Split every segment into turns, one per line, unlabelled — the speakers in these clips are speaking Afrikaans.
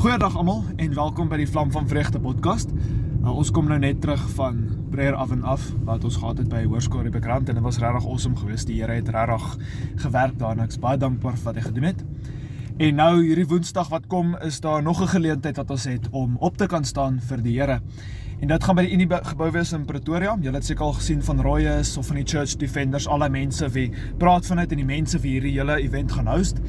Goeiedag almal en welkom by die Vlam van Vreugde podcast. Ons kom nou net terug van prayer af en af wat ons gehad het by Hoërskool Riebeekrand en dit was regtig awesome geweest. Die Here het regtig gewerk daar en ek is baie dankbaar vir wat hy gedoen het. En nou hierdie Woensdag wat kom is daar nog 'n geleentheid wat ons het om op te kan staan vir die Here. En dit gaan by die Unie gebou wees in Pretoria. Julle het seker al gesien van Royus of van die Church Defenders, al die mense wie praat vanuit en die mense wie hierdie hele event gaan host.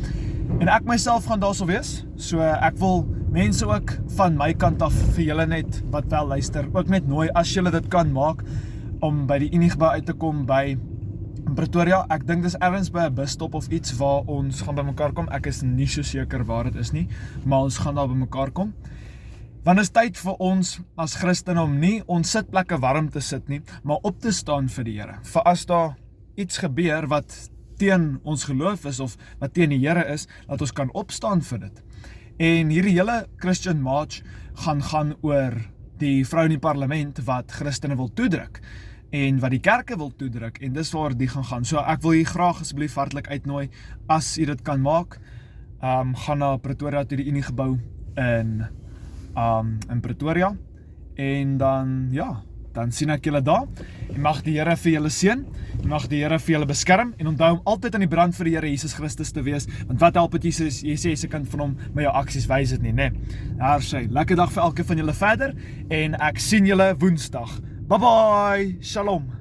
En ek myself gaan daar sal wees, so ek wil mense ook van my kant af vir julle net wat wel luister, ook net nooi as julle dit kan maak, om by die Unie gebou uit te kom by Pretoria. Ek dink dis ergens by 'n busstop of iets waar ons gaan by mekaar kom, ek is nie so seker waar dit is nie, maar ons gaan daar by mekaar kom. Want is tyd vir ons as Christene om nie ons sitplekke warm te sit nie, maar op te staan vir die Here. Vir as daar iets gebeur wat teen ons geloof is of wat teen die Here is, dat ons kan opstaan vir dit. En hierdie hele Christian March gaan oor die vrou in die parlement wat Christene wil toedruk en wat die kerke wil toedruk en dis waar die gaan. So ek wil hier graag asseblief hartlik uitnooi as jy dit kan maak. Gaan na Pretoria toe die Unie gebou in Pretoria en dan sien ek julle daar en mag die Here vir julle seën, en mag die Here vir julle beskerm en onthou om altyd aan die brand vir die Here Jesus Christus te wees, want wat help het Jesus, jy sê jy kan van hom met jou aksies wys dit nie, né? Daar sê, lekker dag vir elke van julle verder en ek sien julle Woensdag. Bye bye, shalom.